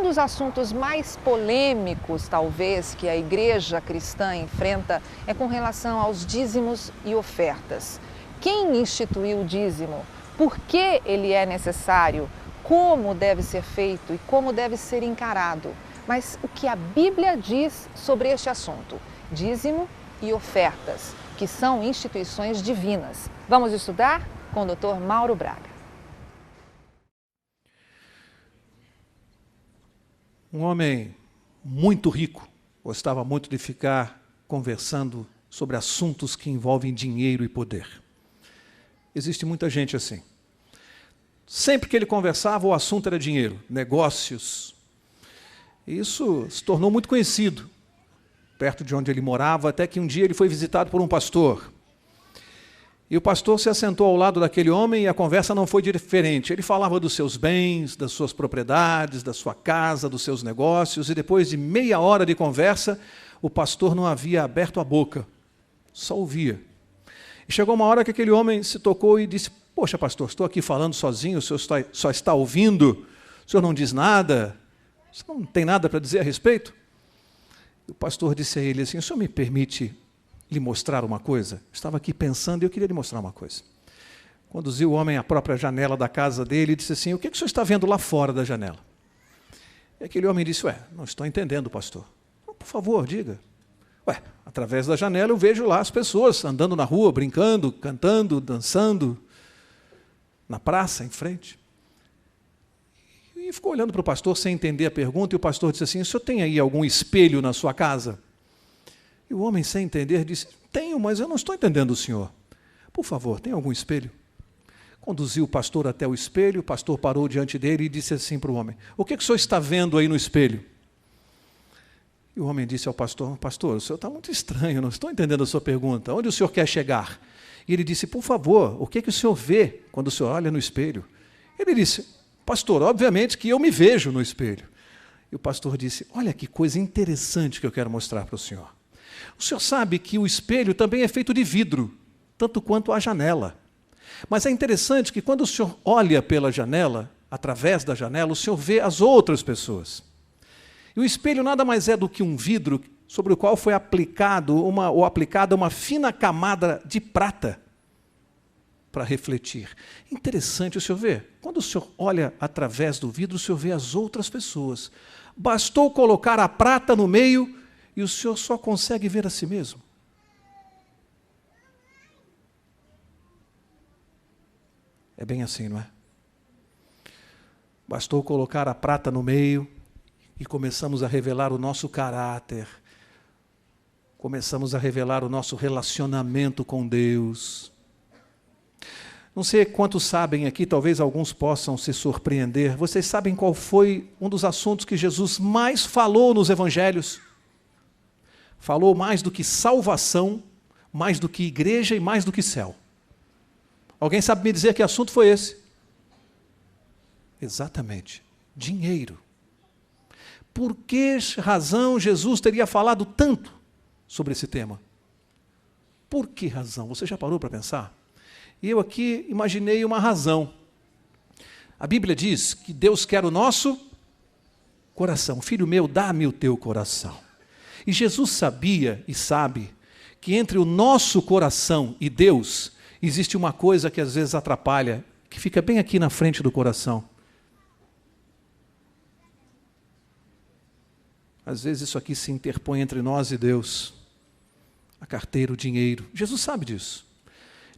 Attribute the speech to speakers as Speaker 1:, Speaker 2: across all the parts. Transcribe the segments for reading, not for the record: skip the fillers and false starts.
Speaker 1: dos assuntos mais polêmicos, talvez, que a igreja cristã enfrenta é com relação aos dízimos e ofertas. Quem instituiu o dízimo? Por que ele é necessário? Como deve ser feito e como deve ser encarado? Mas o que a Bíblia diz sobre este assunto? Dízimo e ofertas, que são instituições divinas. Vamos estudar com o Dr. Mauro Braga.
Speaker 2: Um homem muito rico gostava muito de ficar conversando sobre assuntos que envolvem dinheiro e poder. Existe muita gente assim. Sempre que ele conversava, o assunto era dinheiro, negócios. Isso se tornou muito conhecido, perto de onde ele morava, até que um dia ele foi visitado por um pastor. E o pastor se assentou ao lado daquele homem e a conversa não foi diferente. Ele falava dos seus bens, das suas propriedades, da sua casa, dos seus negócios, e depois de meia hora de conversa, o pastor não havia aberto a boca, só ouvia. E chegou uma hora que aquele homem se tocou e disse: "Poxa, pastor, estou aqui falando sozinho, o senhor só está ouvindo, o senhor não diz nada, o senhor não tem nada para dizer a respeito?" E o pastor disse a ele assim: "O senhor me permite lhe mostrar uma coisa?" Estava aqui pensando e eu queria lhe mostrar uma coisa. Conduziu o homem à própria janela da casa dele e disse assim: "O que o senhor está vendo lá fora da janela?" E aquele homem disse: "Não estou entendendo, pastor." "Por favor, diga." Através da janela eu vejo lá as pessoas andando na rua, brincando, cantando, dançando, na praça, em frente." E ficou olhando para o pastor sem entender a pergunta, e o pastor disse assim: "O senhor tem aí algum espelho na sua casa?" E o homem, sem entender, disse: "Tenho, mas eu não estou entendendo o senhor. Por favor, tem algum espelho?" Conduziu o pastor até o espelho, o pastor parou diante dele e disse assim para o homem: "O que o senhor está vendo aí no espelho?" E o homem disse ao pastor: "Pastor, o senhor está muito estranho, não estou entendendo a sua pergunta. Onde o senhor quer chegar?" E ele disse: "Por favor, o que o senhor vê quando o senhor olha no espelho?" Ele disse: "Pastor, obviamente que eu me vejo no espelho." E o pastor disse: "Olha que coisa interessante que eu quero mostrar para o senhor. O senhor sabe que o espelho também é feito de vidro, tanto quanto a janela. Mas é interessante que quando o senhor olha pela janela, através da janela, o senhor vê as outras pessoas. E o espelho nada mais é do que um vidro sobre o qual foi aplicada uma fina camada de prata para refletir. Interessante o senhor ver. Quando o senhor olha através do vidro, o senhor vê as outras pessoas. Bastou colocar a prata no meio e o senhor só consegue ver a si mesmo." É bem assim, não é? Bastou colocar a prata no meio e começamos a revelar o nosso caráter, começamos a revelar o nosso relacionamento com Deus. Não sei quantos sabem aqui, talvez alguns possam se surpreender. Vocês sabem qual foi um dos assuntos que Jesus mais falou nos evangelhos? Falou mais do que salvação, mais do que igreja e mais do que céu. Alguém sabe me dizer que assunto foi esse? Exatamente, dinheiro. Por que razão Jesus teria falado tanto sobre esse tema? Por que razão? Você já parou para pensar? E eu aqui imaginei uma razão. A Bíblia diz que Deus quer o nosso coração. "Filho meu, dá-me o teu coração." E Jesus sabia e sabe que entre o nosso coração e Deus existe uma coisa que às vezes atrapalha, que fica bem aqui na frente do coração. Às vezes isso aqui se interpõe entre nós e Deus. A carteira, o dinheiro. Jesus sabe disso.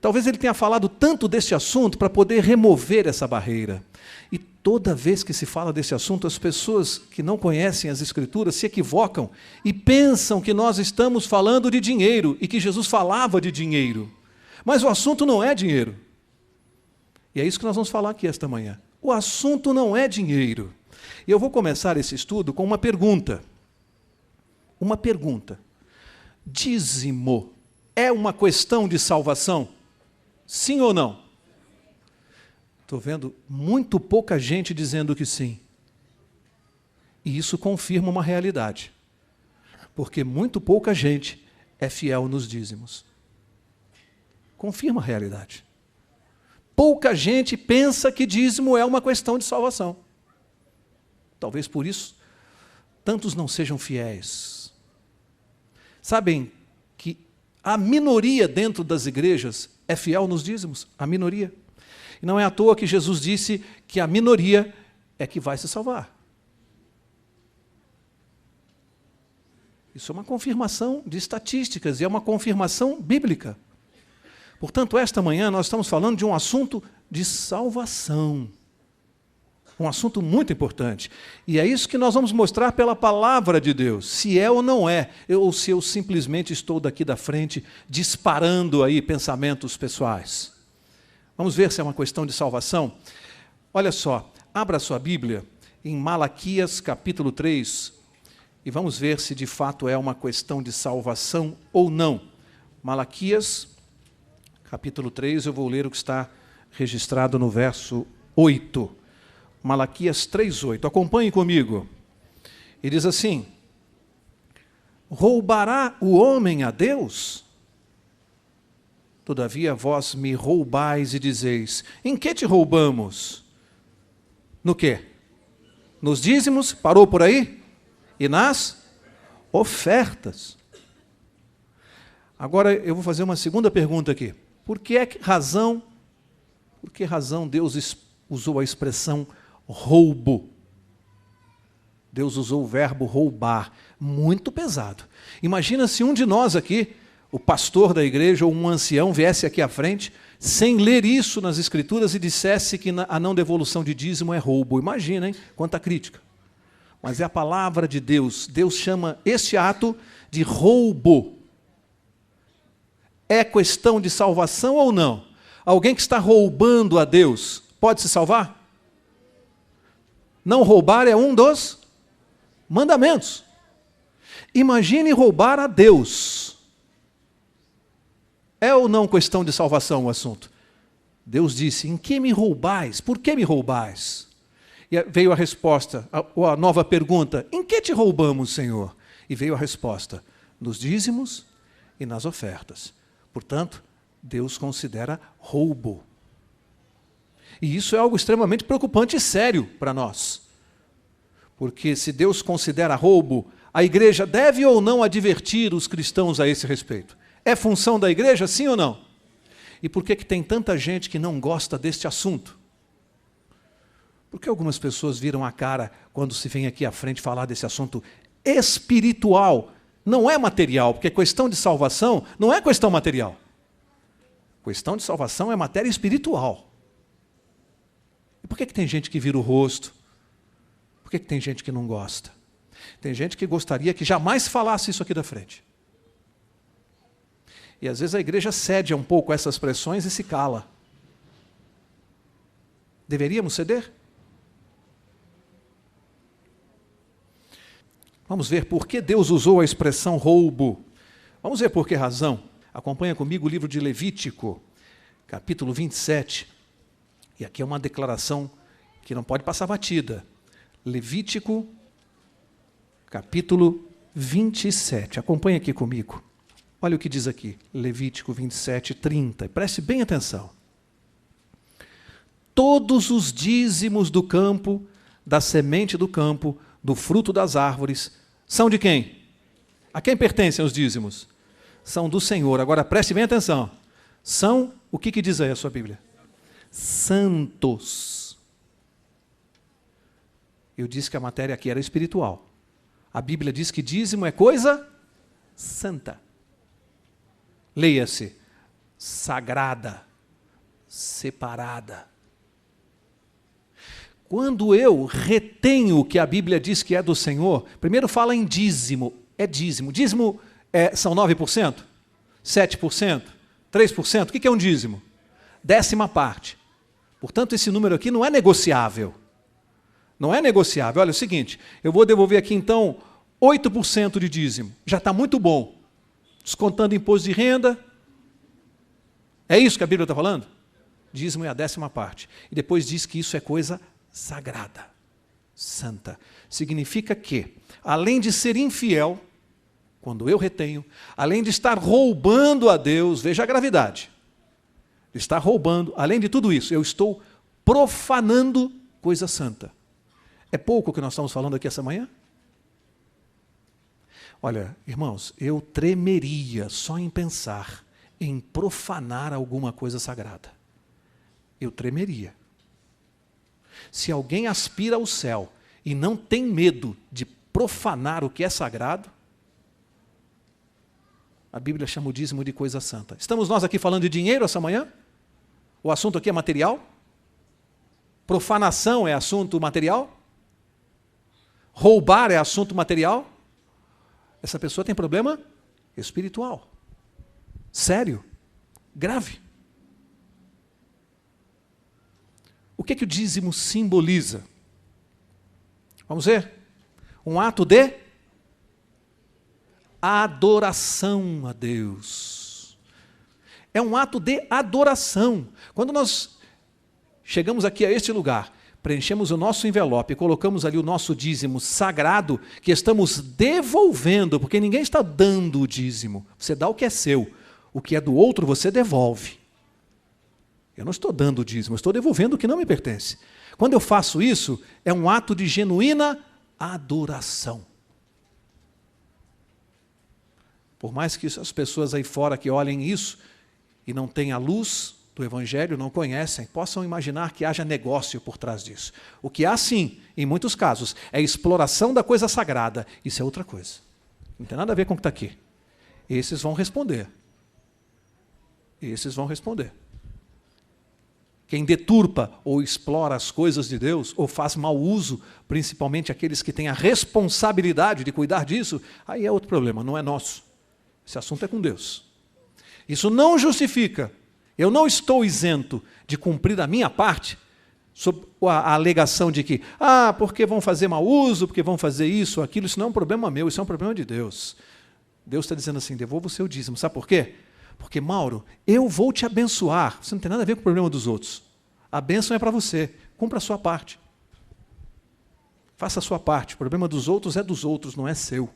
Speaker 2: Talvez ele tenha falado tanto deste assunto para poder remover essa barreira. E toda vez que se fala desse assunto, as pessoas que não conhecem as Escrituras se equivocam e pensam que nós estamos falando de dinheiro e que Jesus falava de dinheiro. Mas o assunto não é dinheiro. E é isso que nós vamos falar aqui esta manhã. O assunto não é dinheiro. E eu vou começar esse estudo com uma pergunta. Uma pergunta. Dízimo é uma questão de salvação? Sim ou não? Estou vendo muito pouca gente dizendo que sim. E isso confirma uma realidade. Porque muito pouca gente é fiel nos dízimos. Confirma a realidade. Pouca gente pensa que dízimo é uma questão de salvação. Talvez por isso tantos não sejam fiéis. Sabem que a minoria dentro das igrejas é fiel nos dízimos, a minoria. E não é à toa que Jesus disse que a minoria é que vai se salvar. Isso é uma confirmação de estatísticas e é uma confirmação bíblica. Portanto, esta manhã nós estamos falando de um assunto de salvação. Um assunto muito importante. E é isso que nós vamos mostrar pela palavra de Deus, se é ou não é, ou se eu simplesmente estou daqui da frente disparando aí pensamentos pessoais. Vamos ver se é uma questão de salvação? Olha só, abra sua Bíblia em Malaquias capítulo 3 e vamos ver se de fato é uma questão de salvação ou não. Malaquias capítulo 3, eu vou ler o que está registrado no verso 8. Malaquias 3:8. Acompanhe comigo. E diz assim: roubará o homem a Deus? Todavia vós me roubais e dizeis: em que te roubamos? No quê? Nos dízimos? Parou por aí? E nas ofertas. Agora eu vou fazer uma segunda pergunta aqui. Por que razão Deus usou a expressão roubo? Deus usou o verbo roubar, muito pesado. Imagina se um de nós aqui, o pastor da igreja ou um ancião, viesse aqui à frente, sem ler isso nas Escrituras e dissesse que a não devolução de dízimo é roubo. Imagina, hein? Quanta crítica. Mas é a palavra de Deus. Deus chama este ato de roubo. É questão de salvação ou não? Alguém que está roubando a Deus pode se salvar? Não roubar é um dos mandamentos. Imagine roubar a Deus. É ou não questão de salvação o assunto? Deus disse: em que me roubais? Por que me roubais? E veio a resposta, a nova pergunta: em que te roubamos, Senhor? E veio a resposta: nos dízimos e nas ofertas. Portanto, Deus considera roubo. E isso é algo extremamente preocupante e sério para nós. Porque se Deus considera roubo, a igreja deve ou não advertir os cristãos a esse respeito? É função da igreja, sim ou não? E por que tem tanta gente que não gosta deste assunto? Porque algumas pessoas viram a cara quando se vem aqui à frente falar desse assunto espiritual. Não é material, porque questão de salvação não é questão material. Questão de salvação é matéria espiritual. E por que tem gente que vira o rosto? Por que tem gente que não gosta? Tem gente que gostaria que jamais falasse isso aqui da frente. E às vezes a igreja cede um pouco a essas pressões e se cala. Deveríamos ceder? Vamos ver por que Deus usou a expressão roubo. Vamos ver por que razão. Acompanha comigo o livro de Levítico, capítulo 27. E aqui é uma declaração que não pode passar batida. Levítico, capítulo 27. Acompanha aqui comigo. Olha o que diz aqui, Levítico 27, 30. Preste bem atenção. Todos os dízimos do campo, da semente do campo, do fruto das árvores, são de quem? A quem pertencem os dízimos? São do Senhor. Agora preste bem atenção. São, o que diz aí a sua Bíblia? Santos. Eu disse que a matéria aqui era espiritual. A Bíblia diz que dízimo é coisa santa. Leia-se, sagrada, separada. Quando eu retenho o que a Bíblia diz que é do Senhor, primeiro fala em dízimo, é dízimo. Dízimo são 9%? 7%? 3%? O que é um dízimo? 10ª parte. Portanto, esse número aqui não é negociável. Não é negociável. Olha, é o seguinte, eu vou devolver aqui então 8% de dízimo. Já está muito bom. Descontando imposto de renda. É isso que a Bíblia está falando? Dízimo é a 10ª parte. E depois diz que isso é coisa sagrada, santa. Significa que, além de ser infiel, quando eu retenho, além de estar roubando a Deus, veja a gravidade, de estar roubando, além de tudo isso, eu estou profanando coisa santa. É pouco o que nós estamos falando aqui essa manhã? Olha, irmãos, eu tremeria só em pensar em profanar alguma coisa sagrada. Eu tremeria. Se alguém aspira ao céu e não tem medo de profanar o que é sagrado, a Bíblia chama o dízimo de coisa santa. Estamos nós aqui falando de dinheiro essa manhã? O assunto aqui é material? Profanação é assunto material? Roubar é assunto material? Essa pessoa tem problema espiritual. Sério. Grave. O que o dízimo simboliza? Vamos ver? Um ato de adoração a Deus. É um ato de adoração. Quando nós chegamos aqui a este lugar, preenchemos o nosso envelope, colocamos ali o nosso dízimo sagrado, que estamos devolvendo, porque ninguém está dando o dízimo. Você dá o que é seu, o que é do outro você devolve. Eu não estou dando o dízimo, eu estou devolvendo o que não me pertence. Quando eu faço isso, é um ato de genuína adoração. Por mais que as pessoas aí fora que olhem isso e não tenham a luz do Evangelho, não conhecem, possam imaginar que haja negócio por trás disso. O que há, sim, em muitos casos, é exploração da coisa sagrada. Isso é outra coisa. Não tem nada a ver com o que está aqui. Esses vão responder. Esses vão responder. Quem deturpa ou explora as coisas de Deus, ou faz mau uso, principalmente aqueles que têm a responsabilidade de cuidar disso, aí é outro problema, não é nosso. Esse assunto é com Deus. Isso não justifica. Eu não estou isento de cumprir a minha parte, sob a alegação de que, porque vão fazer mau uso, porque vão fazer isso ou aquilo, isso não é um problema meu, isso é um problema de Deus. Deus está dizendo assim, devolva o seu dízimo. Sabe por quê? Porque, Mauro, eu vou te abençoar. Você não tem nada a ver com o problema dos outros. A bênção é para você. Cumpra a sua parte. Faça a sua parte. O problema dos outros é dos outros, não é seu.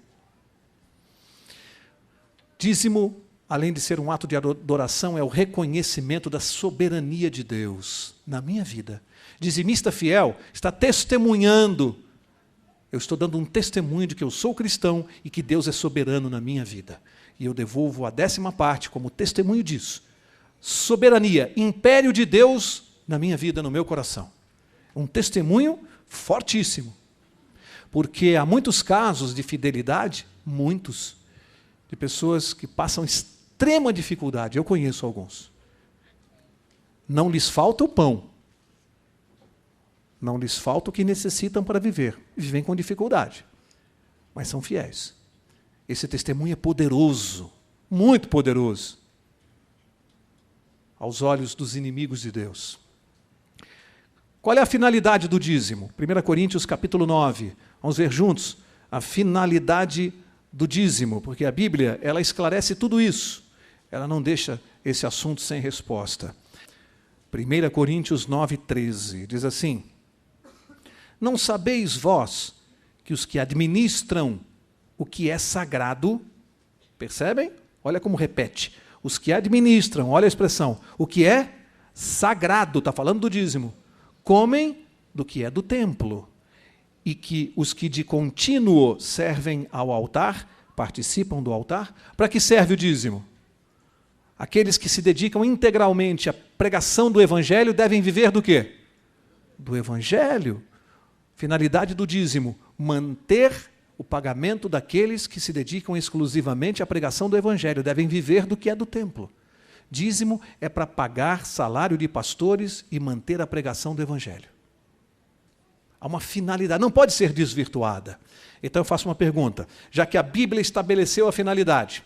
Speaker 2: Dízimo, além de ser um ato de adoração, é o reconhecimento da soberania de Deus na minha vida. Dizimista fiel está testemunhando. Eu estou dando um testemunho de que eu sou cristão e que Deus é soberano na minha vida. E eu devolvo a 10ª parte como testemunho disso. Soberania, império de Deus na minha vida, no meu coração. Um testemunho fortíssimo. Porque há muitos casos de fidelidade, muitos, de pessoas que passam extrema dificuldade. Eu conheço alguns. Não lhes falta o pão. Não lhes falta o que necessitam para viver. Vivem com dificuldade. Mas são fiéis. Esse testemunho é poderoso, muito poderoso, aos olhos dos inimigos de Deus. Qual é a finalidade do dízimo? 1 Coríntios capítulo 9. Vamos ver juntos a finalidade do dízimo, porque a Bíblia, ela esclarece tudo isso. Ela não deixa esse assunto sem resposta. 1 Coríntios 9, 13, diz assim: não sabeis vós que os que administram o que é sagrado, percebem? Olha como repete. Os que administram, olha a expressão, o que é sagrado, está falando do dízimo, comem do que é do templo. E que os que de contínuo servem ao altar, participam do altar, para que serve o dízimo? Aqueles que se dedicam integralmente à pregação do Evangelho devem viver do quê? Do Evangelho. Finalidade do dízimo, manter o pagamento daqueles que se dedicam exclusivamente à pregação do Evangelho, devem viver do que é do templo. Dízimo é para pagar salário de pastores e manter a pregação do Evangelho. Há uma finalidade, não pode ser desvirtuada. Então eu faço uma pergunta, já que a Bíblia estabeleceu a finalidade,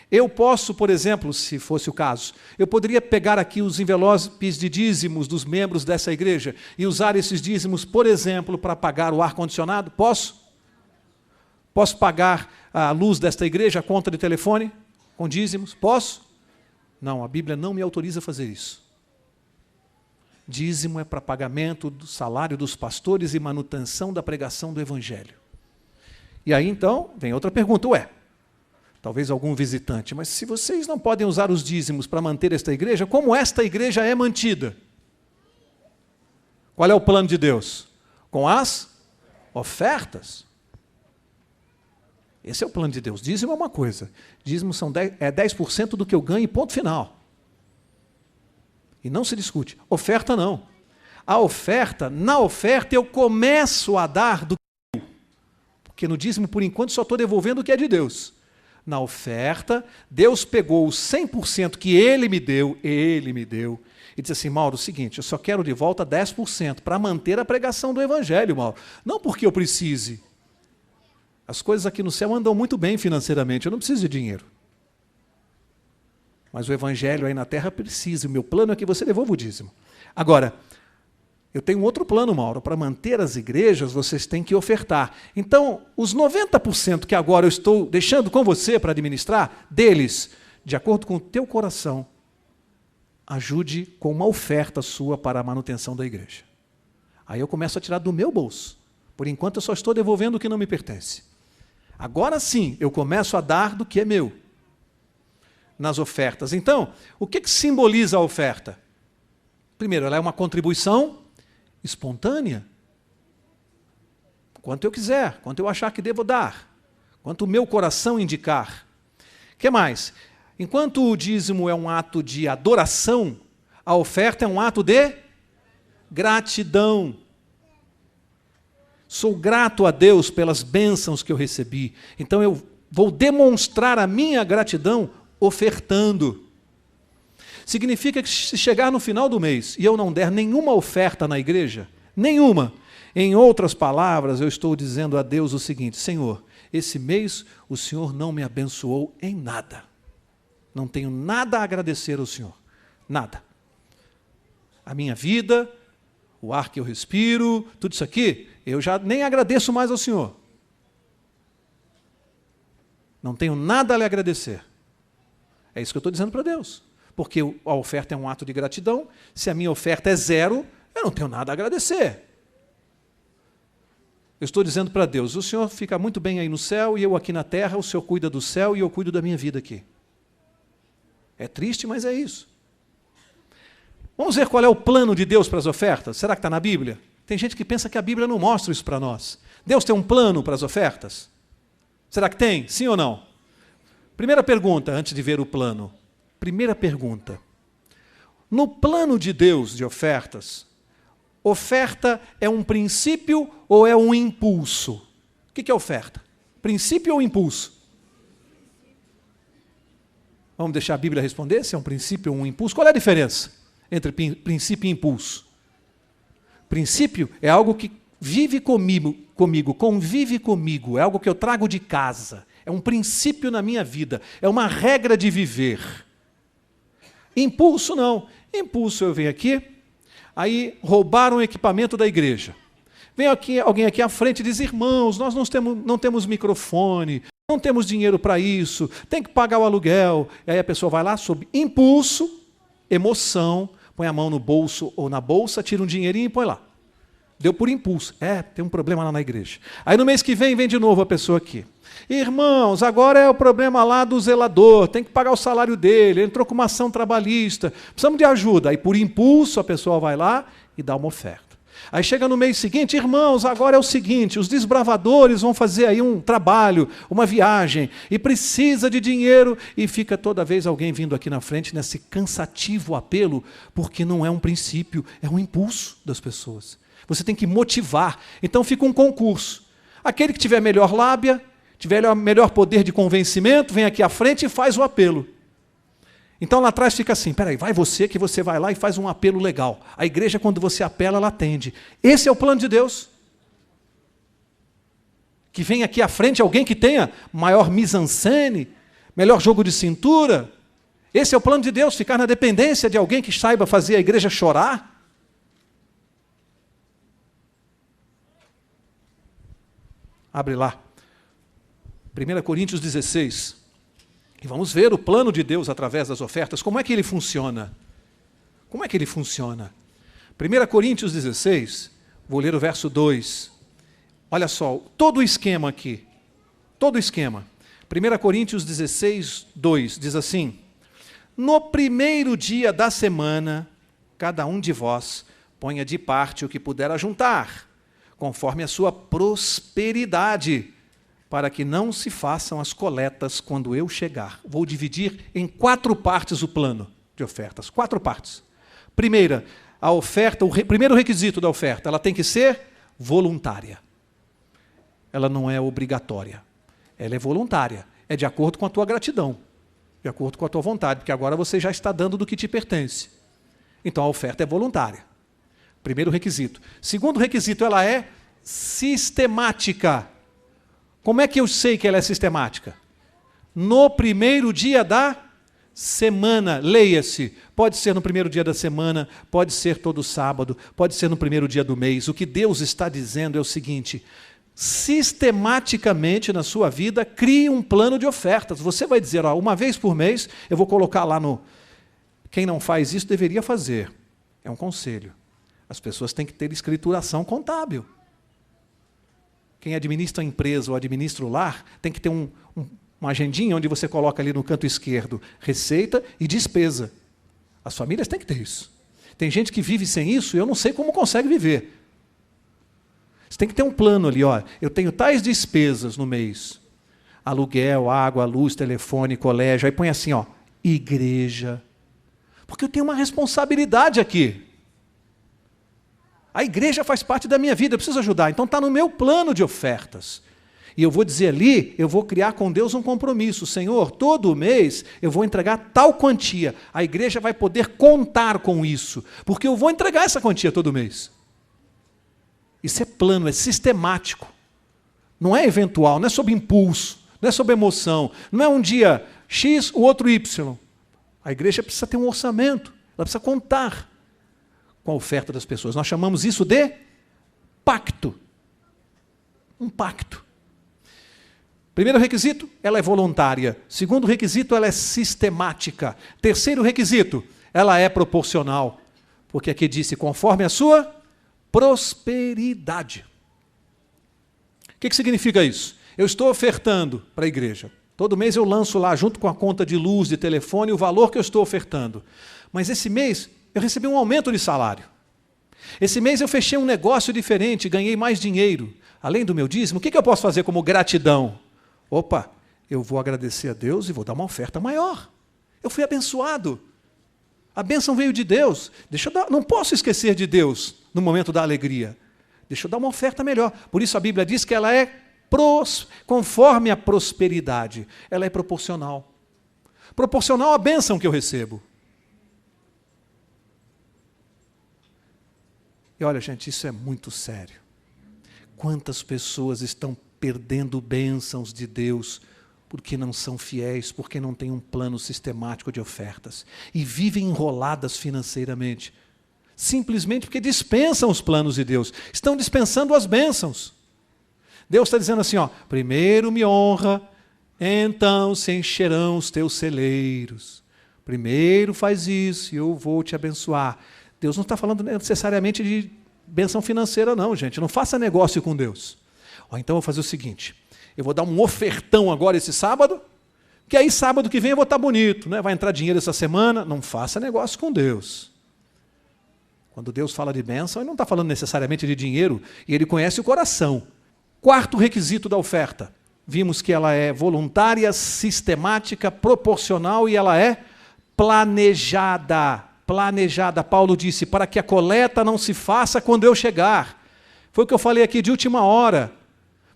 Speaker 2: eu posso, por exemplo, se fosse o caso, eu poderia pegar aqui os envelopes de dízimos dos membros dessa igreja e usar esses dízimos, por exemplo, para pagar o ar-condicionado? Posso? Posso pagar a luz desta igreja, a conta de telefone, com dízimos? Posso? Não, a Bíblia não me autoriza a fazer isso. Dízimo é para pagamento do salário dos pastores e manutenção da pregação do Evangelho. E aí, então, vem outra pergunta. Talvez algum visitante, mas se vocês não podem usar os dízimos para manter esta igreja, como esta igreja é mantida? Qual é o plano de Deus? Com as ofertas. Esse é o plano de Deus. Dízimo é uma coisa. Dízimo é 10% do que eu ganho, ponto final. E não se discute. Oferta não. Na oferta eu começo a dar do que eu. Porque no dízimo, por enquanto, só estou devolvendo o que é de Deus. Na oferta, Deus pegou os 100% que Ele me deu, e disse assim: Mauro, é o seguinte, eu só quero de volta 10% para manter a pregação do Evangelho, Mauro. Não porque eu precise. As coisas aqui no céu andam muito bem financeiramente, eu não preciso de dinheiro. Mas o Evangelho aí na terra precisa, o meu plano é que você devolva o dízimo. Agora, eu tenho outro plano, Mauro, para manter as igrejas, vocês têm que ofertar. Então, os 90% que agora eu estou deixando com você para administrar, deles, de acordo com o teu coração, ajude com uma oferta sua para a manutenção da igreja. Aí eu começo a tirar do meu bolso. Por enquanto eu só estou devolvendo o que não me pertence. Agora sim, eu começo a dar do que é meu, nas ofertas. Então, o que simboliza a oferta? Primeiro, ela é uma contribuição espontânea. Quanto eu quiser, quanto eu achar que devo dar, quanto o meu coração indicar. O que mais? Enquanto o dízimo é um ato de adoração, a oferta é um ato de gratidão. Sou grato a Deus pelas bênçãos que eu recebi. Então eu vou demonstrar a minha gratidão ofertando. Significa que se chegar no final do mês e eu não der nenhuma oferta na igreja, nenhuma, em outras palavras, eu estou dizendo a Deus o seguinte: Senhor, esse mês o Senhor não me abençoou em nada. Não tenho nada a agradecer ao Senhor. Nada. A minha vida, o ar que eu respiro, tudo isso aqui, eu já nem agradeço mais ao Senhor. Não tenho nada a lhe agradecer. É isso que eu estou dizendo para Deus. Porque a oferta é um ato de gratidão. Se a minha oferta é zero, eu não tenho nada a agradecer. Eu estou dizendo para Deus: o Senhor fica muito bem aí no céu e eu aqui na terra, o Senhor cuida do céu e eu cuido da minha vida aqui. É triste, mas é isso. Vamos ver qual é o plano de Deus para as ofertas? Será que está na Bíblia? Tem gente que pensa que a Bíblia não mostra isso para nós. Deus tem um plano para as ofertas? Será que tem? Sim ou não? Primeira pergunta, antes de ver o plano. Primeira pergunta. No plano de Deus de ofertas, oferta é um princípio ou é um impulso? O que é oferta? Princípio ou impulso? Vamos deixar a Bíblia responder se é um princípio ou um impulso. Qual é a diferença entre princípio e impulso? Princípio é algo que vive comigo, convive comigo, é algo que eu trago de casa, é um princípio na minha vida, é uma regra de viver. Impulso não. Impulso eu venho aqui, aí roubaram o equipamento da igreja. Vem aqui, alguém aqui à frente e diz: irmãos, nós não temos microfone, não temos dinheiro para isso, tem que pagar o aluguel. E aí a pessoa vai lá, sob impulso, emoção, põe a mão no bolso ou na bolsa, tira um dinheirinho e põe lá. Deu por impulso. Tem um problema lá na igreja. Aí no mês que vem de novo a pessoa aqui. Irmãos, agora é o problema lá do zelador, tem que pagar o salário dele, ele entrou com uma ação trabalhista, precisamos de ajuda. Aí por impulso a pessoa vai lá e dá uma oferta. Aí chega no mês seguinte: irmãos, agora é o seguinte, os desbravadores vão fazer aí um trabalho, uma viagem, e precisa de dinheiro, e fica toda vez alguém vindo aqui na frente nesse cansativo apelo, porque não é um princípio, é um impulso das pessoas. Você tem que motivar. Então fica um concurso. Aquele que tiver melhor lábia, tiver melhor poder de convencimento, vem aqui à frente e faz o apelo. Então lá atrás fica assim: peraí, vai você, que você vai lá e faz um apelo legal. A igreja, quando você apela, ela atende. Esse é o plano de Deus. Que vem aqui à frente alguém que tenha maior mise-en-scène, melhor jogo de cintura. Esse é o plano de Deus, ficar na dependência de alguém que saiba fazer a igreja chorar. Abre lá, 1 Coríntios 16, e vamos ver o plano de Deus através das ofertas. Como é que ele funciona? Como é que ele funciona? 1 Coríntios 16, vou ler o verso 2. Olha só, todo o esquema aqui, todo o esquema. 1 Coríntios 16, 2, diz assim: no primeiro dia da semana, cada um de vós ponha de parte o que puder ajuntar, conforme a sua prosperidade, para que não se façam as coletas quando eu chegar. Vou dividir em 4 partes o plano de ofertas. 4 partes. Primeira, a oferta, primeiro requisito da oferta, ela tem que ser voluntária. Ela não é obrigatória. Ela é voluntária. É de acordo com a tua gratidão, de acordo com a tua vontade, porque agora você já está dando do que te pertence. Então a oferta é voluntária. Primeiro requisito. Segundo requisito, ela é sistemática. Como é que eu sei que ela é sistemática? No primeiro dia da semana, leia-se. Pode ser no primeiro dia da semana, pode ser todo sábado, pode ser no primeiro dia do mês. O que Deus está dizendo é o seguinte: sistematicamente na sua vida, crie um plano de ofertas. Você vai dizer, ó, uma vez por mês, eu vou colocar lá no... Quem não faz isso deveria fazer. É um conselho. As pessoas têm que ter escrituração contábil. Quem administra a empresa ou administra o lar, tem que ter uma agendinha onde você coloca ali no canto esquerdo receita e despesa. As famílias têm que ter isso. Tem gente que vive sem isso e eu não sei como consegue viver. Você tem que ter um plano ali, ó. Eu tenho tais despesas no mês. Aluguel, água, luz, telefone, colégio. Aí põe assim, ó, igreja. Porque eu tenho uma responsabilidade aqui. A igreja faz parte da minha vida, eu preciso ajudar. Então está no meu plano de ofertas. E eu vou dizer ali, eu vou criar com Deus um compromisso. Senhor, todo mês eu vou entregar tal quantia. A igreja vai poder contar com isso. Porque eu vou entregar essa quantia todo mês. Isso é plano, é sistemático. Não é eventual, não é sob impulso, não é sob emoção. Não é um dia X, o outro Y. A igreja precisa ter um orçamento, ela precisa contar com a oferta das pessoas. Nós chamamos isso de pacto. Um pacto. Primeiro requisito, ela é voluntária. Segundo requisito, ela é sistemática. Terceiro requisito, ela é proporcional. Porque aqui disse, conforme a sua prosperidade. O que significa isso? Eu estou ofertando para a igreja. Todo mês eu lanço lá, junto com a conta de luz, de telefone, o valor que eu estou ofertando. Mas esse mês eu recebi um aumento de salário. Esse mês eu fechei um negócio diferente, ganhei mais dinheiro. Além do meu dízimo, o que eu posso fazer como gratidão? Opa, eu vou agradecer a Deus e vou dar uma oferta maior. Eu fui abençoado. A bênção veio de Deus. Não posso esquecer de Deus no momento da alegria. Deixa eu dar uma oferta melhor. Por isso a Bíblia diz que ela é conforme a prosperidade. Ela é proporcional. Proporcional à bênção que eu recebo. E olha, gente, isso é muito sério. Quantas pessoas estão perdendo bênçãos de Deus porque não são fiéis, porque não têm um plano sistemático de ofertas e vivem enroladas financeiramente, simplesmente porque dispensam os planos de Deus, estão dispensando as bênçãos. Deus está dizendo assim, ó, primeiro me honra, então se encherão os teus celeiros. Primeiro faz isso e eu vou te abençoar. Deus não está falando necessariamente de bênção financeira não, gente. Não faça negócio com Deus. Ó, então eu vou fazer o seguinte, eu vou dar um ofertão agora esse sábado, que aí sábado que vem eu vou estar bonito, né? Vai entrar dinheiro essa semana. Não faça negócio com Deus. Quando Deus fala de bênção, Ele não está falando necessariamente de dinheiro, e Ele conhece o coração. Quarto requisito da oferta. Vimos que ela é voluntária, sistemática, proporcional e ela é planejada. Planejada, Paulo disse, para que a coleta não se faça quando eu chegar. Foi o que eu falei aqui de última hora.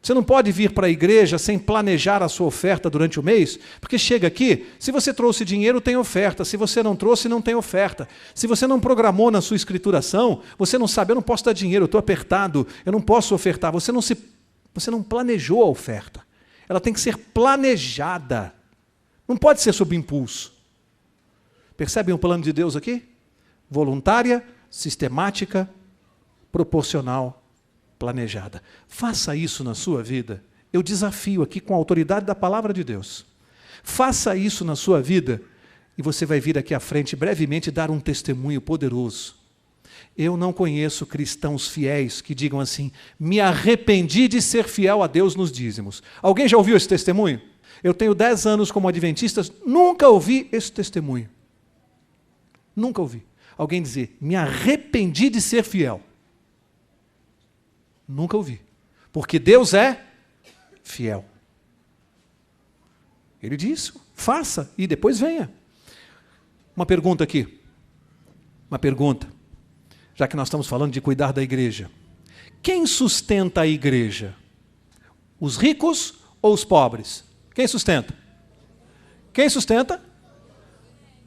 Speaker 2: Você não pode vir para a igreja sem planejar a sua oferta durante o mês, porque chega aqui, se você trouxe dinheiro, tem oferta. Se você não trouxe, não tem oferta. Se você não programou na sua escrituração, você não sabe, eu não posso dar dinheiro, eu estou apertado, eu não posso ofertar. Você não planejou a oferta. Ela tem que ser planejada. Não pode ser sob impulso. Percebem o plano de Deus aqui? Voluntária, sistemática, proporcional, planejada. Faça isso na sua vida. Eu desafio aqui com a autoridade da palavra de Deus. Faça isso na sua vida e você vai vir aqui à frente brevemente dar um testemunho poderoso. Eu não conheço cristãos fiéis que digam assim, me arrependi de ser fiel a Deus nos dízimos. Alguém já ouviu esse testemunho? Eu tenho 10 anos como adventista, nunca ouvi esse testemunho. Nunca ouvi. Alguém dizer, me arrependi de ser fiel. Nunca ouvi. Porque Deus é fiel. Ele diz, faça e depois venha. Uma pergunta aqui. Uma pergunta. Já que nós estamos falando de cuidar da igreja. Quem sustenta a igreja? Os ricos ou os pobres? Quem sustenta? Quem sustenta?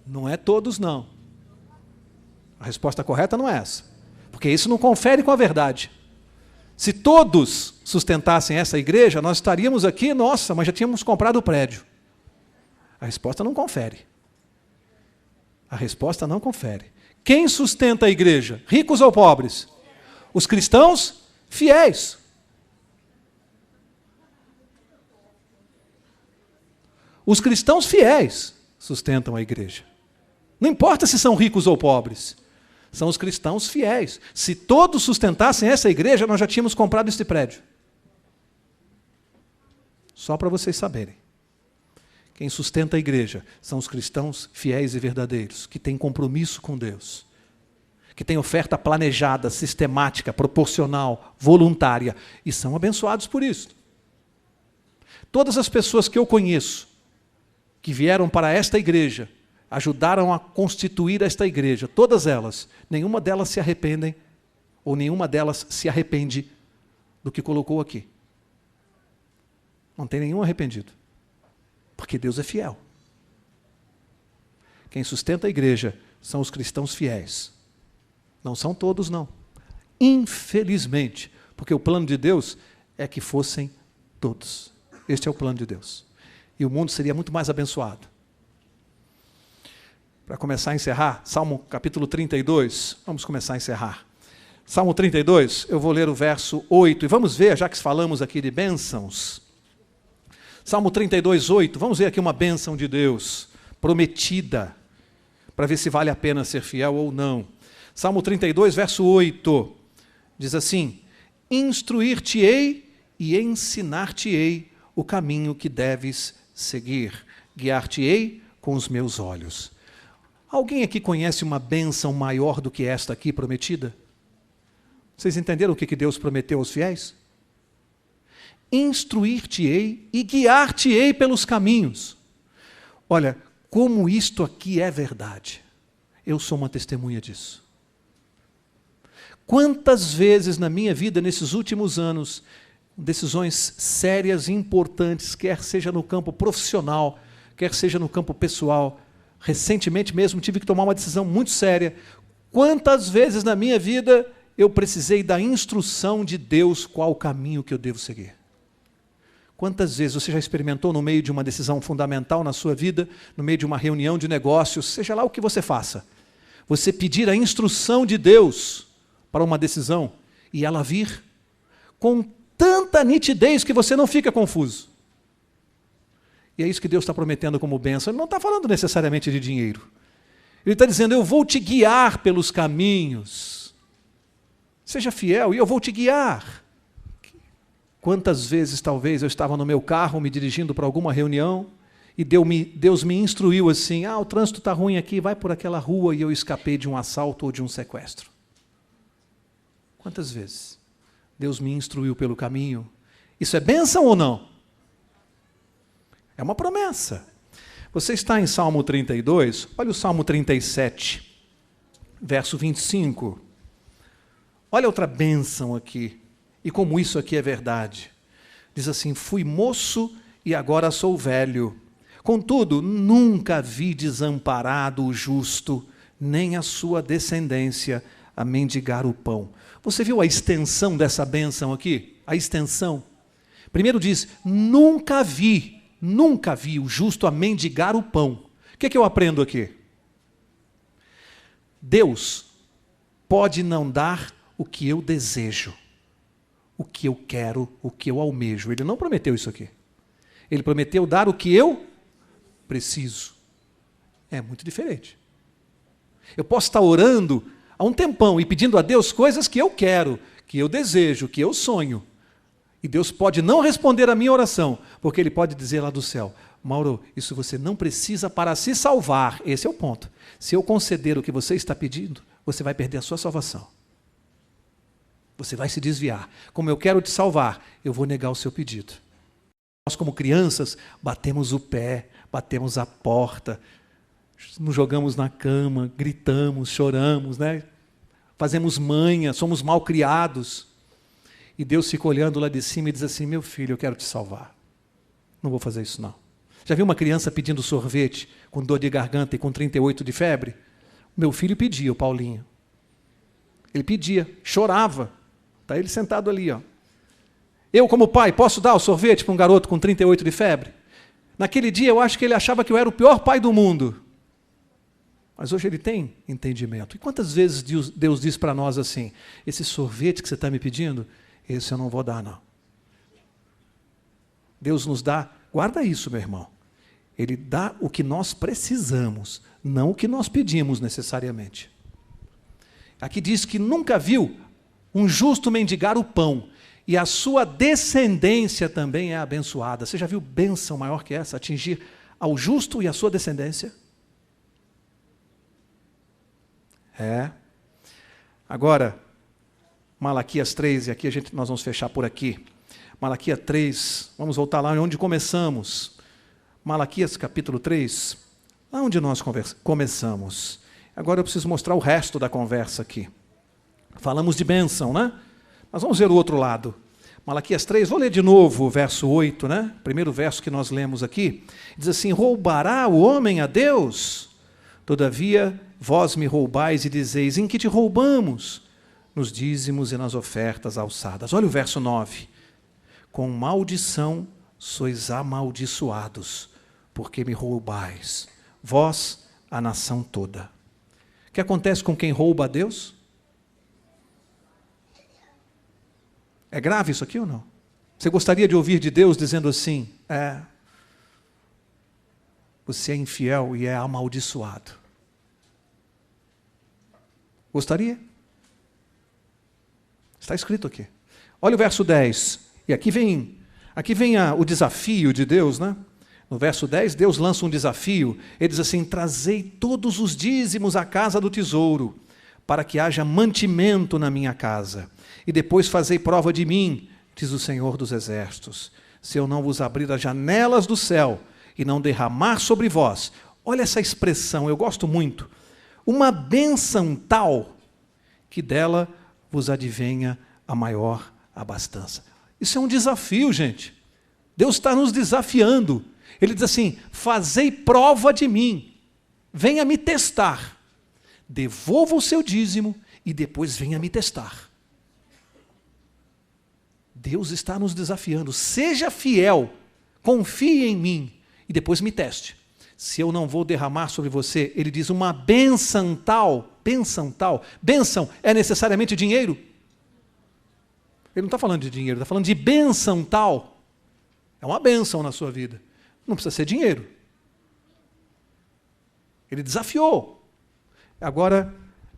Speaker 2: Não é todos, não. A resposta correta não é essa. Porque isso não confere com a verdade. Se todos sustentassem essa igreja, nós estaríamos aqui, nossa, mas já tínhamos comprado o prédio. A resposta não confere. A resposta não confere. Quem sustenta a igreja? Ricos ou pobres? Os cristãos fiéis. Os cristãos fiéis sustentam a igreja. Não importa se são ricos ou pobres. São os cristãos fiéis. Se todos sustentassem essa igreja, nós já tínhamos comprado esse prédio. Só para vocês saberem. Quem sustenta a igreja são os cristãos fiéis e verdadeiros, que têm compromisso com Deus, que têm oferta planejada, sistemática, proporcional, voluntária, e são abençoados por isso. Todas as pessoas que eu conheço, que vieram para esta igreja, ajudaram a constituir esta igreja, todas elas, nenhuma delas se arrependem, ou nenhuma delas se arrepende do que colocou aqui. Não tem nenhum arrependido. Porque Deus é fiel. Quem sustenta a igreja são os cristãos fiéis. Não são todos, não. Infelizmente, porque o plano de Deus é que fossem todos. Este é o plano de Deus. E o mundo seria muito mais abençoado. Para começar a encerrar, Salmo capítulo 32, vamos começar a encerrar. Salmo 32, eu vou ler o verso 8, e vamos ver, já que falamos aqui de bênçãos, Salmo 32, 8, vamos ver aqui uma bênção de Deus, prometida, para ver se vale a pena ser fiel ou não. Salmo 32, verso 8, diz assim, instruir-te-ei e ensinar-te-ei o caminho que deves seguir, guiar-te-ei com os meus olhos. Alguém aqui conhece uma bênção maior do que esta aqui prometida? Vocês entenderam o que Deus prometeu aos fiéis? Instruir-te-ei e guiar-te-ei pelos caminhos. Olha, como isto aqui é verdade. Eu sou uma testemunha disso. Quantas vezes na minha vida, nesses últimos anos, decisões sérias e importantes, quer seja no campo profissional, quer seja no campo pessoal, recentemente mesmo tive que tomar uma decisão muito séria. Quantas vezes na minha vida eu precisei da instrução de Deus qual o caminho que eu devo seguir? Quantas vezes você já experimentou no meio de uma decisão fundamental na sua vida, no meio de uma reunião de negócios, seja lá o que você faça, você pedir a instrução de Deus para uma decisão e ela vir com tanta nitidez que você não fica confuso? E é isso que Deus está prometendo como bênção. Ele não está falando necessariamente de dinheiro. Ele está dizendo, eu vou te guiar pelos caminhos. Seja fiel e eu vou te guiar. Quantas vezes, talvez, eu estava no meu carro me dirigindo para alguma reunião e Deus me instruiu assim, o trânsito está ruim aqui, vai por aquela rua, e eu escapei de um assalto ou de um sequestro. Quantas vezes Deus me instruiu pelo caminho? Isso é bênção ou não? É uma promessa. Você está em Salmo 32, olha o Salmo 37, verso 25. Olha outra bênção aqui. E como isso aqui é verdade. Diz assim, fui moço e agora sou velho. Contudo, nunca vi desamparado o justo, nem a sua descendência a mendigar o pão. Você viu a extensão dessa bênção aqui? A extensão. Primeiro diz, nunca vi o justo a mendigar o pão. O que eu aprendo aqui? Deus pode não dar o que eu desejo, o que eu quero, o que eu almejo. Ele não prometeu isso aqui. Ele prometeu dar o que eu preciso. É muito diferente. Eu posso estar orando há um tempão e pedindo a Deus coisas que eu quero, que eu desejo, que eu sonho. E Deus pode não responder a minha oração, porque Ele pode dizer lá do céu, Mauro, isso você não precisa para se salvar. Esse é o ponto. Se eu conceder o que você está pedindo, você vai perder a sua salvação. Você vai se desviar. Como eu quero te salvar, eu vou negar o seu pedido. Nós, como crianças, batemos o pé, batemos a porta, nos jogamos na cama, gritamos, choramos, né? Fazemos manha, somos mal criados. E Deus fica olhando lá de cima e diz assim: meu filho, eu quero te salvar. Não vou fazer isso não. Já viu uma criança pedindo sorvete com dor de garganta e com 38 de febre? Meu filho pedia, o Paulinho. Ele pedia, chorava. Está ele sentado ali, ó. Eu, como pai, posso dar o sorvete para um garoto com 38 de febre? Naquele dia eu acho que ele achava que eu era o pior pai do mundo. Mas hoje ele tem entendimento. E quantas vezes Deus diz para nós assim: esse sorvete que você está me pedindo, esse eu não vou dar, não. Deus nos dá, guarda isso, meu irmão. Ele dá o que nós precisamos, não o que nós pedimos necessariamente. Aqui diz que nunca viu um justo mendigar o pão, e a sua descendência também é abençoada. Você já viu bênção maior que essa, atingir ao justo e a sua descendência? É. Agora, Malaquias 3, e aqui nós vamos fechar por aqui. Malaquias 3, vamos voltar lá onde começamos. Malaquias capítulo 3, lá onde nós começamos. Agora eu preciso mostrar o resto da conversa aqui. Falamos de bênção, né? Mas vamos ver o outro lado. Malaquias 3, vou ler de novo o verso 8, né? Primeiro verso que nós lemos aqui. Diz assim: roubará o homem a Deus? Todavia, vós me roubais e dizeis: em que te roubamos? Nos dízimos e nas ofertas alçadas. Olha o verso 9. Com maldição sois amaldiçoados, porque me roubais, vós, a nação toda. O que acontece com quem rouba a Deus? É grave isso aqui ou não? Você gostaria de ouvir de Deus dizendo assim: você é infiel e é amaldiçoado? Gostaria? Está escrito aqui. Olha o verso 10. E aqui vem o desafio de Deus, né? No verso 10, Deus lança um desafio. Ele diz assim: trazei todos os dízimos à casa do tesouro, para que haja mantimento na minha casa. E depois fazei prova de mim, diz o Senhor dos Exércitos, se eu não vos abrir as janelas do céu e não derramar sobre vós. Olha essa expressão, eu gosto muito. Uma bênção tal que dela vos advenha a maior abastança. Isso é um desafio, gente. Deus está nos desafiando. Ele diz assim: fazei prova de mim, venha me testar. Devolva o seu dízimo e depois venha me testar. Deus está nos desafiando. Seja fiel, confie em mim e depois me teste. Se eu não vou derramar sobre você, ele diz, uma bênção tal. Bênção é necessariamente dinheiro? Ele não está falando de dinheiro, está falando de bênção tal. É uma bênção na sua vida. Não precisa ser dinheiro. Ele desafiou. Agora,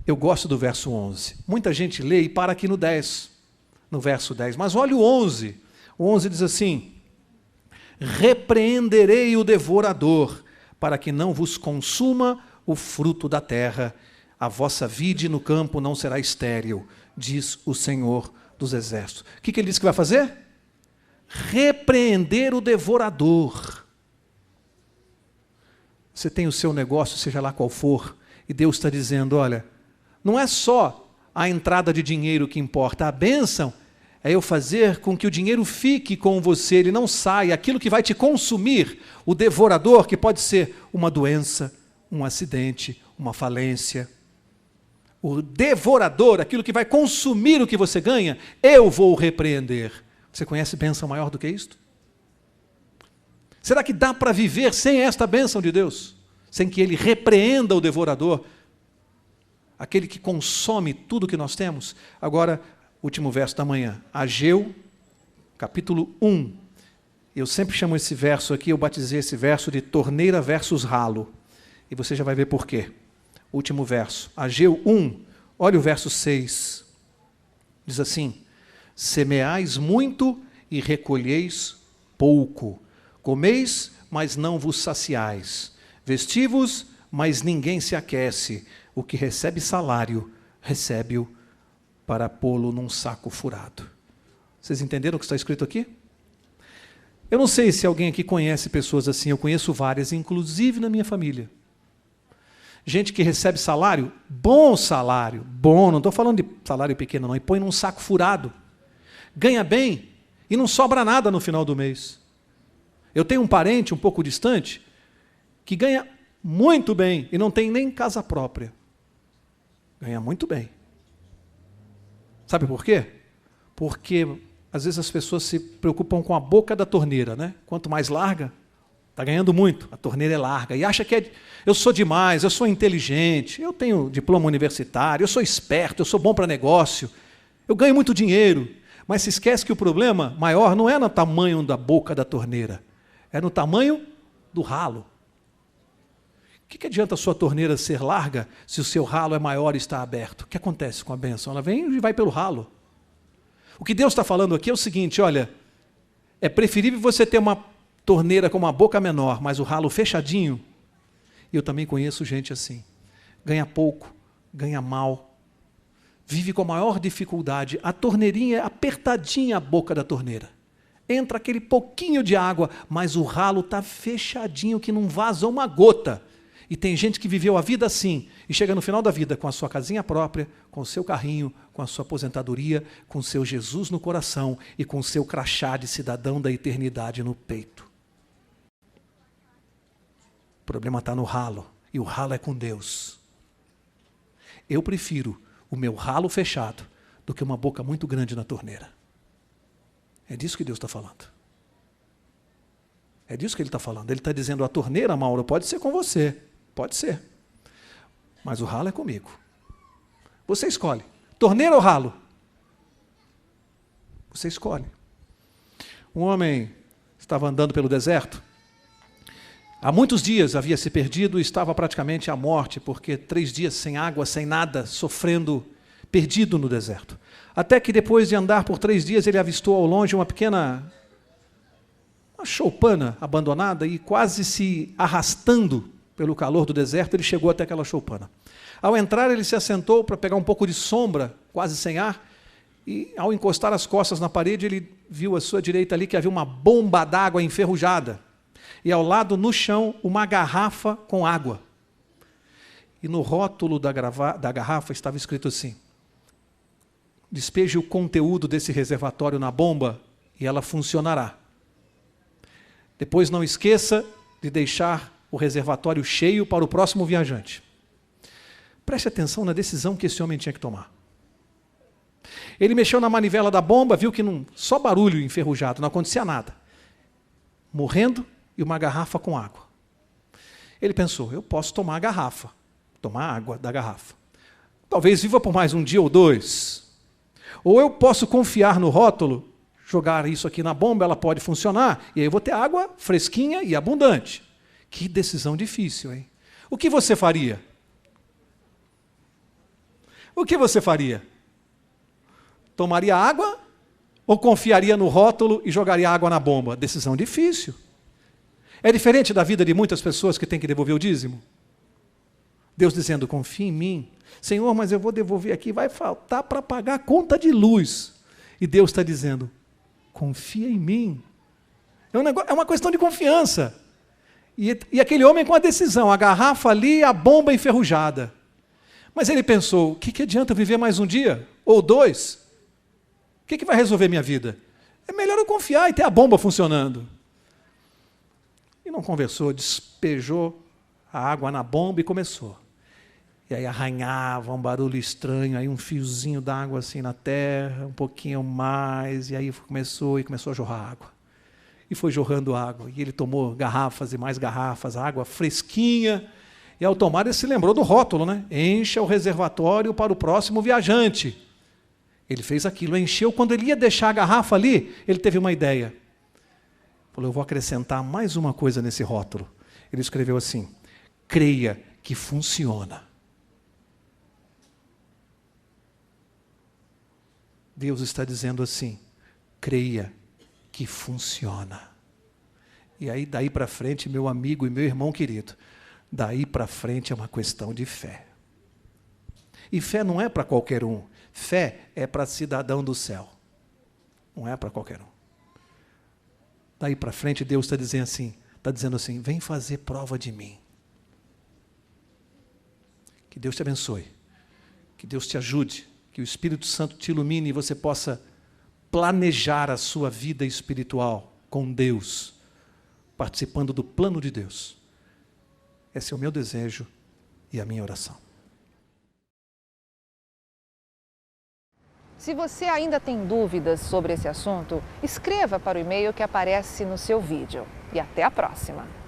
Speaker 2: eu gosto do verso 11. Muita gente lê e para aqui no 10. No verso 10. Mas olha o 11. O 11 diz assim: repreenderei o devorador, para que não vos consuma o fruto da terra. A vossa vide no campo não será estéril, diz o Senhor dos Exércitos. O que ele diz que vai fazer? Repreender o devorador. Você tem o seu negócio, seja lá qual for, e Deus está dizendo, olha, não é só a entrada de dinheiro que importa, a bênção é eu fazer com que o dinheiro fique com você, ele não saia. Aquilo que vai te consumir, o devorador, que pode ser uma doença, um acidente, uma falência. O devorador, aquilo que vai consumir o que você ganha, eu vou repreender. Você conhece bênção maior do que isto? Será que dá para viver sem esta bênção de Deus? Sem que ele repreenda o devorador? Aquele que consome tudo que nós temos? Agora, último verso da manhã. Ageu, capítulo 1. Eu sempre chamo esse verso aqui, eu batizei esse verso de torneira versus ralo. E você já vai ver por quê. Último verso. Ageu 1, olha o verso 6. Diz assim: semeais muito e recolheis pouco. Comeis, mas não vos saciais. Vestivos, mas ninguém se aquece. O que recebe salário, recebe-o para pô-lo num saco furado. Vocês entenderam o que está escrito aqui? Eu não sei se alguém aqui conhece pessoas assim, eu conheço várias, inclusive na minha família. Gente que recebe salário, bom, não estou falando de salário pequeno não, e põe num saco furado. Ganha bem e não sobra nada no final do mês. Eu tenho um parente um pouco distante que ganha muito bem e não tem nem casa própria. Ganha muito bem. Sabe por quê? Porque às vezes as pessoas se preocupam com a boca da torneira, né? Quanto mais larga, está ganhando muito, a torneira é larga, e acha que eu sou demais, eu sou inteligente, eu tenho diploma universitário, eu sou esperto, eu sou bom para negócio, eu ganho muito dinheiro, mas se esquece que o problema maior não é no tamanho da boca da torneira, é no tamanho do ralo. O que adianta a sua torneira ser larga se o seu ralo é maior e está aberto? O que acontece com a bênção? Ela vem e vai pelo ralo. O que Deus está falando aqui é o seguinte, olha, é preferível você ter uma torneira com uma boca menor, mas o ralo fechadinho. E eu também conheço gente assim. Ganha pouco, ganha mal, vive com a maior dificuldade. A torneirinha é apertadinha a boca da torneira. Entra aquele pouquinho de água, mas o ralo está fechadinho que não vaza uma gota. E tem gente que viveu a vida assim, e chega no final da vida com a sua casinha própria, com o seu carrinho, com a sua aposentadoria, com o seu Jesus no coração e com o seu crachá de cidadão da eternidade no peito. O problema está no ralo, e o ralo é com Deus. Eu prefiro o meu ralo fechado do que uma boca muito grande na torneira. É disso que Deus está falando. É disso que Ele está falando. Ele está dizendo, a torneira, Mauro, pode ser com você. Pode ser. Mas o ralo é comigo. Você escolhe. Torneira ou ralo? Você escolhe. Um homem estava andando pelo deserto. Há muitos dias havia se perdido e estava praticamente à morte, porque 3 dias sem água, sem nada, sofrendo, perdido no deserto. Até que depois de andar por 3 dias, ele avistou ao longe uma choupana abandonada e quase se arrastando pelo calor do deserto, ele chegou até aquela choupana. Ao entrar, ele se assentou para pegar um pouco de sombra, quase sem ar, e ao encostar as costas na parede, ele viu à sua direita ali que havia uma bomba d'água enferrujada. E ao lado, no chão, uma garrafa com água. E no rótulo da garrafa estava escrito assim: despeje o conteúdo desse reservatório na bomba e ela funcionará. Depois não esqueça de deixar o reservatório cheio para o próximo viajante. Preste atenção na decisão que esse homem tinha que tomar. Ele mexeu na manivela da bomba, viu que só barulho enferrujado, não acontecia nada. Morrendo e uma garrafa com água. Ele pensou, eu posso tomar a garrafa, tomar água da garrafa. Talvez viva por mais um dia ou 2. Ou eu posso confiar no rótulo, jogar isso aqui na bomba, ela pode funcionar, e aí eu vou ter água fresquinha e abundante. Que decisão difícil, hein? O que você faria? O que você faria? Tomaria água ou confiaria no rótulo e jogaria água na bomba? Decisão difícil. É diferente da vida de muitas pessoas que têm que devolver o dízimo? Deus dizendo, confia em mim. Senhor, mas eu vou devolver aqui, vai faltar para pagar a conta de luz. E Deus está dizendo, confia em mim. É uma questão de confiança. E aquele homem com a decisão, a garrafa ali, a bomba enferrujada. Mas ele pensou, o que adianta viver mais um dia? Ou 2? O que vai resolver minha vida? É melhor eu confiar e ter a bomba funcionando. E não conversou, despejou a água na bomba e começou. E aí arranhava um barulho estranho, aí um fiozinho d'água assim na terra, um pouquinho mais, e aí começou a jorrar água. E foi jorrando água, e ele tomou garrafas e mais garrafas, água fresquinha, e ao tomar ele se lembrou do rótulo, né? Encha o reservatório para o próximo viajante. Ele fez aquilo, encheu, quando ele ia deixar a garrafa ali, ele teve uma ideia. Falou, eu vou acrescentar mais uma coisa nesse rótulo. Ele escreveu assim, creia que funciona. Deus está dizendo assim, creia que funciona. E aí, daí para frente, meu amigo e meu irmão querido, daí para frente é uma questão de fé. E fé não é para qualquer um. Fé é para cidadão do céu. Não é para qualquer um. daí para frente Deus está dizendo assim, vem fazer prova de mim. Que Deus te abençoe, que Deus te ajude, que o Espírito Santo te ilumine e você possa planejar a sua vida espiritual com Deus, participando do plano de Deus. Esse é o meu desejo e a minha oração.
Speaker 1: Se você ainda tem dúvidas sobre esse assunto, escreva para o e-mail que aparece no seu vídeo. E até a próxima!